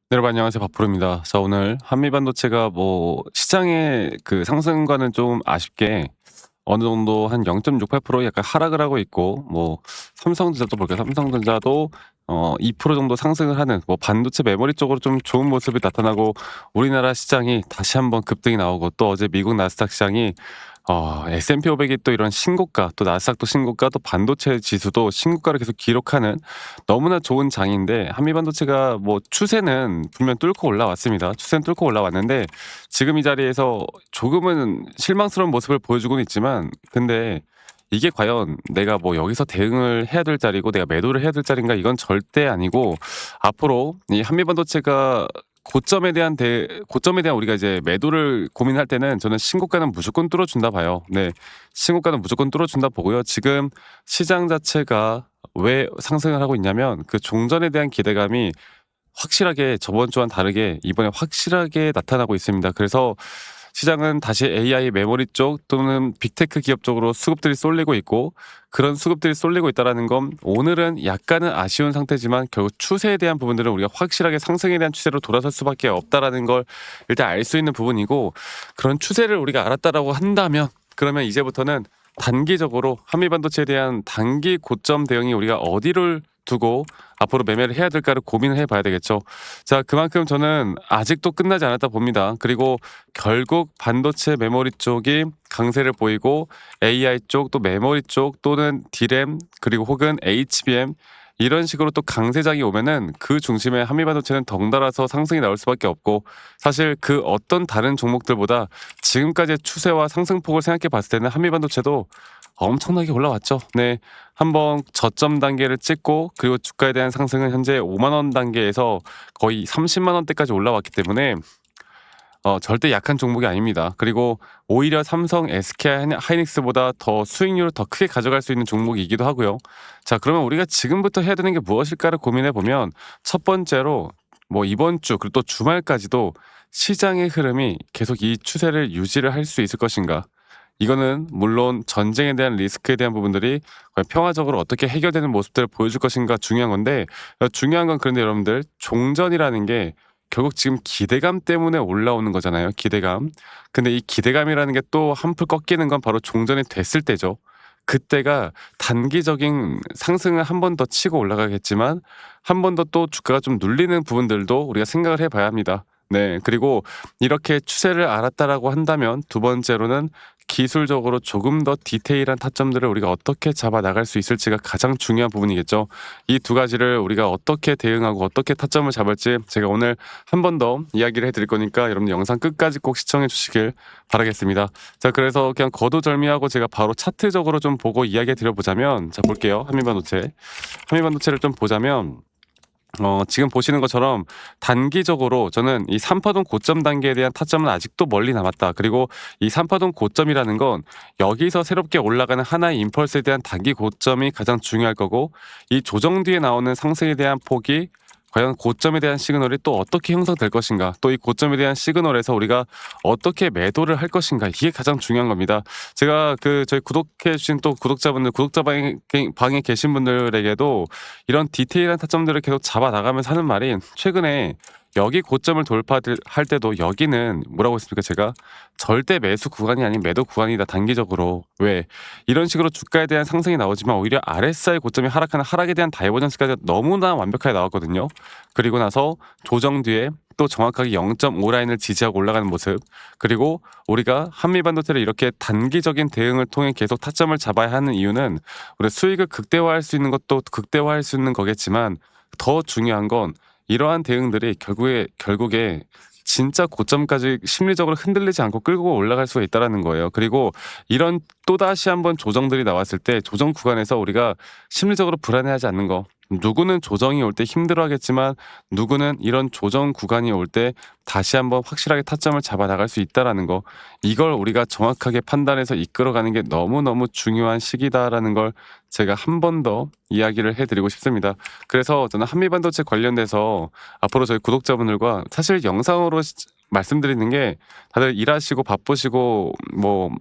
네, 여러분 안녕하세요. 박프로입니다. 자, 오늘 한미 반도체가 뭐 시장의 그 상승과는 좀 아쉽게 어느 정도 한 0.68% 약간 하락을 하고 있고, 뭐 삼성전자도 볼게요. 삼성전자도 2% 정도 상승을 하는, 뭐 반도체 메모리 쪽으로 좀 좋은 모습이 나타나고, 우리나라 시장이 다시 한번 급등이 나오고, 또 어제 미국 나스닥 시장이 S&P 500이 또 이런 신고가, 또 나스닥도 신고가, 또 반도체 지수도 신고가를 계속 기록하는 너무나 좋은 장인데, 한미 반도체가 뭐 추세는 분명 뚫고 올라왔습니다. 추세는 뚫고 올라왔는데, 지금 이 자리에서 조금은 실망스러운 모습을 보여주고는 있지만, 근데 이게 과연 내가 뭐 여기서 대응을 해야 될 자리고 내가 매도를 해야 될 자리인가, 이건 절대 아니고, 앞으로 이 한미 반도체가 고점에 대한 우리가 이제 매도를 고민할 때는 저는 신고가는 무조건 뚫어준다 봐요. 네. 신고가는 무조건 뚫어준다 보고요. 지금 시장 자체가 왜 상승을 하고 있냐면, 그 종전에 대한 기대감이 확실하게 저번 주와는 다르게 이번에 확실하게 나타나고 있습니다. 그래서 시장은 다시 AI 메모리 쪽 또는 빅테크 기업 쪽으로 수급들이 쏠리고 있고, 그런 수급들이 쏠리고 있다는 건 오늘은 약간은 아쉬운 상태지만 결국 추세에 대한 부분들은 우리가 확실하게 상승에 대한 추세로 돌아설 수밖에 없다라는 걸 일단 알 수 있는 부분이고, 그런 추세를 우리가 알았다라고 한다면 그러면 이제부터는 단기적으로 한미반도체에 대한 단기 고점 대응이 우리가 어디를 두고 앞으로 매매를 해야 될까를 고민을 해봐야 되겠죠. 자, 그만큼 저는 아직도 끝나지 않았다 봅니다. 그리고 결국 반도체 메모리 쪽이 강세를 보이고, AI 쪽 또 메모리 쪽 또는 D램 그리고 혹은 HBM 이런 식으로 또 강세장이 오면은 그 중심에 한미반도체는 덩달아서 상승이 나올 수밖에 없고, 사실 그 어떤 다른 종목들보다 지금까지의 추세와 상승폭을 생각해 봤을 때는 한미반도체도 엄청나게 올라왔죠. 네. 한번 저점 단계를 찍고, 그리고 주가에 대한 상승은 현재 5만 원 단계에서 거의 30만 원대까지 올라왔기 때문에 절대 약한 종목이 아닙니다. 그리고 오히려 삼성, SK 하이닉스보다 더 수익률을 더 크게 가져갈 수 있는 종목이기도 하고요. 자, 그러면 우리가 지금부터 해야 되는 게 무엇일까를 고민해 보면, 첫 번째로 뭐 이번 주 그리고 또 주말까지도 시장의 흐름이 계속 이 추세를 유지를 할 수 있을 것인가? 이거는 물론 전쟁에 대한 리스크에 대한 부분들이 과연 평화적으로 어떻게 해결되는 모습들을 보여줄 것인가 중요한 건데, 중요한 건 그런데 여러분들, 종전이라는 게 결국 지금 기대감 때문에 올라오는 거잖아요. 기대감. 근데 이 기대감이라는 게 또 한풀 꺾이는 건 바로 종전이 됐을 때죠. 그때가 단기적인 상승을 한 번 더 치고 올라가겠지만, 한 번 더 또 주가가 좀 눌리는 부분들도 우리가 생각을 해봐야 합니다. 네. 그리고 이렇게 추세를 알았다라고 한다면, 두 번째로는 기술적으로 조금 더 디테일한 타점들을 우리가 어떻게 잡아 나갈 수 있을지가 가장 중요한 부분이겠죠. 이 두 가지를 우리가 어떻게 대응하고 어떻게 타점을 잡을지 제가 오늘 한 번 더 이야기를 해드릴 거니까, 여러분 영상 끝까지 꼭 시청해 주시길 바라겠습니다. 자, 그래서 그냥 거두절미하고 제가 바로 차트적으로 좀 보고 이야기 드려보자면, 자, 볼게요. 한미반도체를 좀 보자면, 지금 보시는 것처럼 단기적으로 저는 이 3파동 고점 단계에 대한 타점은 아직도 멀리 남았다. 그리고 이 3파동 고점이라는 건 여기서 새롭게 올라가는 하나의 임펄스에 대한 단기 고점이 가장 중요할 거고, 이 조정 뒤에 나오는 상승에 대한 폭이 과연 고점에 대한 시그널이 또 어떻게 형성될 것인가, 또 이 고점에 대한 시그널에서 우리가 어떻게 매도를 할 것인가, 이게 가장 중요한 겁니다. 제가 그 저희 구독해 주신 또 구독자분들, 방에 계신 분들에게도 이런 디테일한 타점들을 계속 잡아 나가면서 하는 말이, 최근에 여기 고점을 돌파할 때도 여기는 뭐라고 했습니까? 제가 절대 매수 구간이 아닌 매도 구간이다, 단기적으로. 왜? 이런 식으로 주가에 대한 상승이 나오지만 오히려 RSI 고점이 하락하는 하락에 대한 다이버전스가 너무나 완벽하게 나왔거든요. 그리고 나서 조정 뒤에 또 정확하게 0.5 라인을 지지하고 올라가는 모습, 그리고 우리가 한미 반도체를 이렇게 단기적인 대응을 통해 계속 타점을 잡아야 하는 이유는, 우리 수익을 극대화할 수 있는 것도 극대화할 수 있는 거겠지만, 더 중요한 건 이러한 대응들이 결국에 진짜 고점까지 심리적으로 흔들리지 않고 끌고 올라갈 수가 있다는 거예요. 그리고 이런 또다시 한번 조정들이 나왔을 때 조정 구간에서 우리가 심리적으로 불안해하지 않는 거. 누구는 조정이 올 때 힘들어하겠지만, 누구는 이런 조정 구간이 올 때 다시 한번 확실하게 타점을 잡아 나갈 수 있다라는 거. 이걸 우리가 정확하게 판단해서 이끌어가는 게 너무너무 중요한 시기다라는 걸 제가 한 번 더 이야기를 해드리고 싶습니다. 그래서 저는 한미반도체 관련돼서 앞으로 저희 구독자분들과 사실 영상으로 말씀드리는 게, 다들 일하시고 바쁘시고 뭐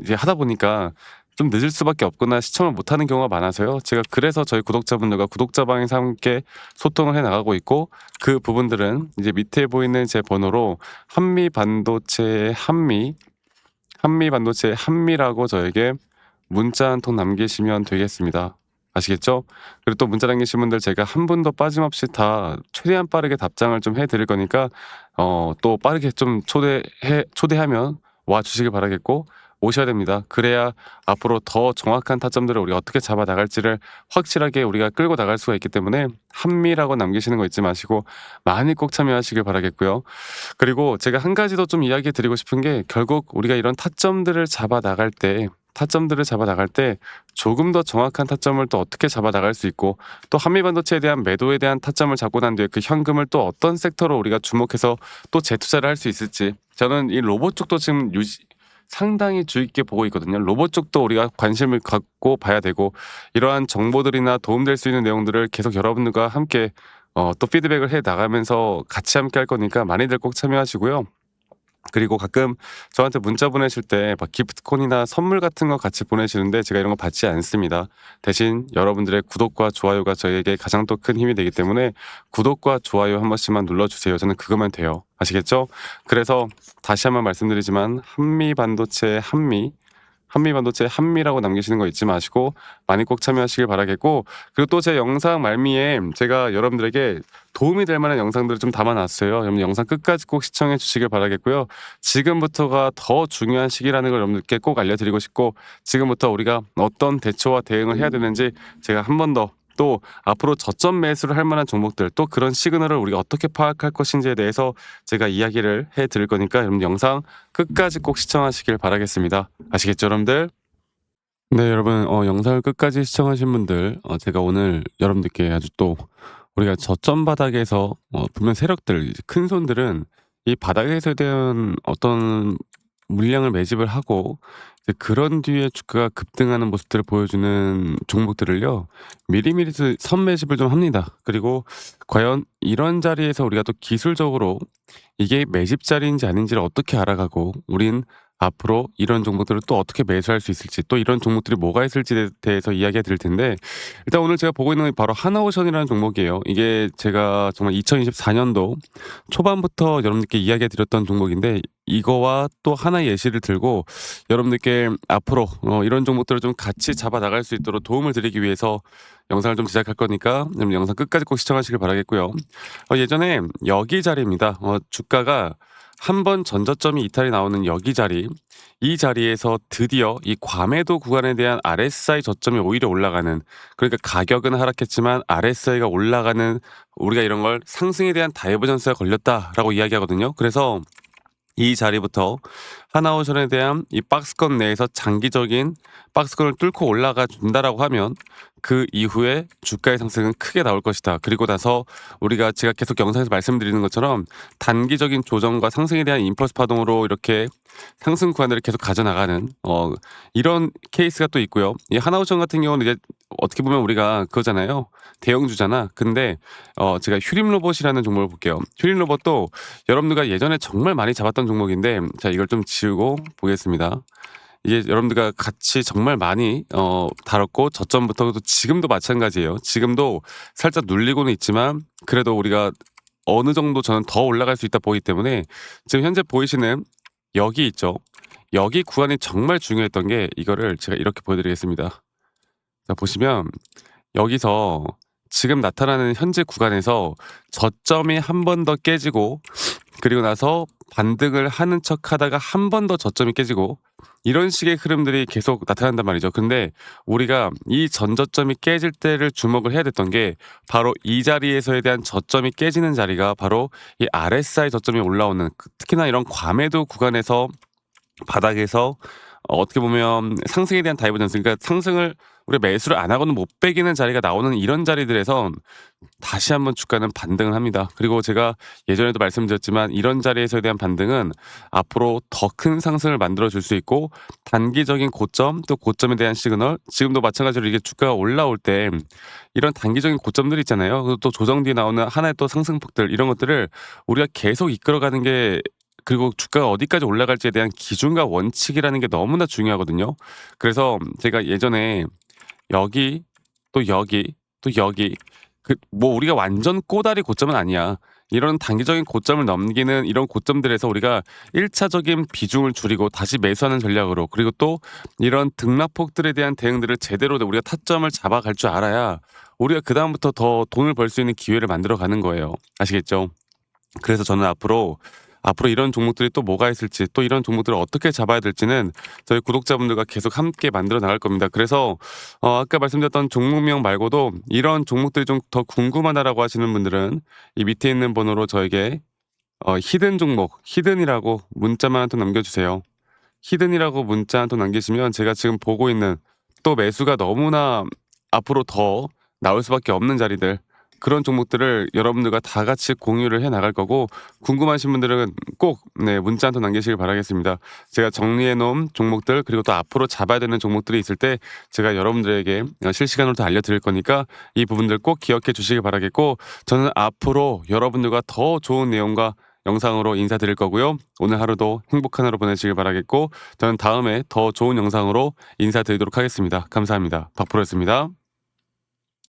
이제 하다 보니까 좀 늦을 수밖에 없거나 시청을 못하는 경우가 많아서요. 제가 그래서 저희 구독자분들과 구독자방에서 함께 소통을 해 나가고 있고, 그 부분들은 이제 밑에 보이는 제 번호로 한미 반도체의 한미라고 저에게 문자 한 통 남기시면 되겠습니다. 아시겠죠? 그리고 또 문자 남기신 분들 제가 한 분도 빠짐없이 다 최대한 빠르게 답장을 좀 해 드릴 거니까 또 빠르게 좀 초대하면 와 주시길 바라겠고, 오셔야 됩니다. 그래야 앞으로 더 정확한 타점들을 우리가 어떻게 잡아 나갈지를 확실하게 우리가 끌고 나갈 수가 있기 때문에 한미라고 남기시는 거 잊지 마시고 많이 꼭 참여하시길 바라겠고요. 그리고 제가 한 가지 더 좀 이야기 드리고 싶은 게, 결국 우리가 이런 타점들을 잡아 나갈 때 조금 더 정확한 타점을 또 어떻게 잡아 나갈 수 있고, 또 한미반도체에 대한 매도에 대한 타점을 잡고 난 뒤에 그 현금을 또 어떤 섹터로 우리가 주목해서 또 재투자를 할 수 있을지, 저는 이 로봇 쪽도 지금 상당히 주의 있게 보고 있거든요. 로봇 쪽도 우리가 관심을 갖고 봐야 되고, 이러한 정보들이나 도움될 수 있는 내용들을 계속 여러분들과 함께 또 피드백을 해 나가면서 같이 함께 할 거니까 많이들 꼭 참여하시고요. 그리고 가끔 저한테 문자 보내실 때 막 기프트콘이나 선물 같은 거 같이 보내시는데 제가 이런 거 받지 않습니다. 대신 여러분들의 구독과 좋아요가 저에게 가장 또 큰 힘이 되기 때문에 구독과 좋아요 한 번씩만 눌러주세요. 저는 그거면 돼요. 아시겠죠? 그래서 다시 한번 말씀드리지만 한미반도체 한미라고 남기시는 거 잊지 마시고 많이 꼭 참여하시길 바라겠고, 그리고 또 제 영상 말미에 제가 여러분들에게 도움이 될 만한 영상들을 좀 담아놨어요. 여러분 영상 끝까지 꼭 시청해 주시길 바라겠고요. 지금부터가 더 중요한 시기라는 걸 여러분들께 꼭 알려드리고 싶고, 지금부터 우리가 어떤 대처와 대응을 해야 되는지 제가 한 번 더, 또 앞으로 저점 매수를 할 만한 종목들, 또 그런 시그널을 우리가 어떻게 파악할 것인지에 대해서 제가 이야기를 해드릴 거니까 여러분 영상 끝까지 꼭 시청하시길 바라겠습니다. 아시겠죠, 여러분들? 네, 여러분, 영상을 끝까지 시청하신 분들, 제가 오늘 여러분들께 아주 또 우리가 저점 바닥에서 분명 세력들, 이제 큰 손들은 이 바닥에서 대한 어떤 물량을 매집을 하고, 이제 그런 뒤에 주가가 급등하는 모습들을 보여주는 종목들을요, 미리미리 선매집을 좀 합니다. 그리고 과연 이런 자리에서 우리가 또 기술적으로 이게 매집 자리인지 아닌지를 어떻게 알아가고, 우린 앞으로 이런 종목들을 또 어떻게 매수할 수 있을지, 또 이런 종목들이 뭐가 있을지에 대해서 이야기해 드릴 텐데, 일단 오늘 제가 보고 있는 게 바로 하나오션이라는 종목이에요. 이게 제가 정말 2024년도 초반부터 여러분들께 이야기해 드렸던 종목인데, 이거와 또 하나의 예시를 들고 여러분들께 앞으로 이런 종목들을 좀 같이 잡아 나갈 수 있도록 도움을 드리기 위해서 영상을 좀 제작할 거니까 여러분 영상 끝까지 꼭 시청하시길 바라겠고요. 예전에 여기 자리입니다. 주가가 한 번 전저점이 이탈이 나오는 여기 자리, 이 자리에서 드디어 이 과매도 구간에 대한 RSI 저점이 오히려 올라가는, 그러니까 가격은 하락했지만 RSI가 올라가는, 우리가 이런 걸 상승에 대한 다이버전스가 걸렸다라고 이야기하거든요. 그래서 이 자리부터 하나오션에 대한 이 박스권 내에서 장기적인 박스권을 뚫고 올라가 준다라고 하면 그 이후에 주가의 상승은 크게 나올 것이다. 그리고 나서 우리가 제가 계속 영상에서 말씀드리는 것처럼 단기적인 조정과 상승에 대한 임펄스 파동으로 이렇게 상승 구간들을 계속 가져나가는 이런 케이스가 또 있고요. 이 하나오션 같은 경우는 이제 어떻게 보면 우리가 그거잖아요. 대형주잖아. 근데 제가 휴림 로봇이라는 종목을 볼게요. 휴림 로봇도 여러분들과 예전에 정말 많이 잡았던 종목인데, 자 이걸 좀 지우고 보겠습니다. 이게 여러분들과 같이 정말 많이 다뤘고, 저점부터 또 지금도 마찬가지예요. 지금도 살짝 눌리고는 있지만 그래도 우리가 어느 정도 저는 더 올라갈 수 있다 보기 때문에, 지금 현재 보이시는 여기 있죠. 여기 구간이 정말 중요했던 게, 이거를 제가 이렇게 보여드리겠습니다. 자 보시면 여기서 지금 나타나는 현재 구간에서 저점이 한 번 더 깨지고, 그리고 나서 반등을 하는 척 하다가 한 번 더 저점이 깨지고, 이런 식의 흐름들이 계속 나타난단 말이죠. 근데 우리가 이 전저점이 깨질 때를 주목을 해야 됐던 게, 바로 이 자리에서에 대한 저점이 깨지는 자리가 바로 이 RSI 저점이 올라오는, 특히나 이런 과매도 구간에서 바닥에서 어떻게 보면 상승에 대한 다이버전스, 그러니까 상승을 우리가 매수를 안 하고는 못 빼기는 자리가 나오는 이런 자리들에선 다시 한번 주가는 반등을 합니다. 그리고 제가 예전에도 말씀드렸지만 이런 자리에서에 대한 반등은 앞으로 더 큰 상승을 만들어 줄 수 있고, 단기적인 고점, 또 고점에 대한 시그널, 지금도 마찬가지로 이게 주가가 올라올 때 이런 단기적인 고점들이 있잖아요. 그리고 또 조정 뒤에 나오는 하나의 또 상승폭들, 이런 것들을 우리가 계속 이끌어가는 게 그리고 주가가 어디까지 올라갈지에 대한 기준과 원칙이라는 게 너무나 중요하거든요. 그래서 제가 예전에 여기 또 여기 또 여기 뭐 우리가 완전 꼬다리 고점은 아니야. 이런 단기적인 고점을 넘기는 이런 고점들에서 우리가 1 차적인 비중을 줄이고 다시 매수하는 전략으로, 그리고 또 이런 등락폭들에 대한 대응들을 제대로 우리가 타점을 잡아갈 줄 알아야 우리가 그다음부터 더 돈을 벌 수 있는 기회를 만들어 가는 거예요. 아시겠죠? 그래서 저는 앞으로 이런 종목들이 또 뭐가 있을지, 또 이런 종목들을 어떻게 잡아야 될지는 저희 구독자분들과 계속 함께 만들어 나갈 겁니다. 그래서 아까 말씀드렸던 종목명 말고도 이런 종목들이 좀 더 궁금하다라고 하시는 분들은 이 밑에 있는 번호로 저에게 히든 종목, 히든이라고 문자만 한 통 남겨주세요. 히든이라고 문자 한 통 남기시면 제가 지금 보고 있는, 또 매수가 너무나 앞으로 더 나올 수밖에 없는 자리들, 그런 종목들을 여러분들과 다 같이 공유를 해 나갈 거고, 궁금하신 분들은 꼭 문자 한 통 남기시길 바라겠습니다. 제가 정리해 놓은 종목들, 그리고 또 앞으로 잡아야 되는 종목들이 있을 때 제가 여러분들에게 실시간으로 다 알려드릴 거니까 이 부분들 꼭 기억해 주시길 바라겠고, 저는 앞으로 여러분들과 더 좋은 내용과 영상으로 인사드릴 거고요. 오늘 하루도 행복한 하루 보내시길 바라겠고, 저는 다음에 더 좋은 영상으로 인사드리도록 하겠습니다. 감사합니다. 박프로였습니다.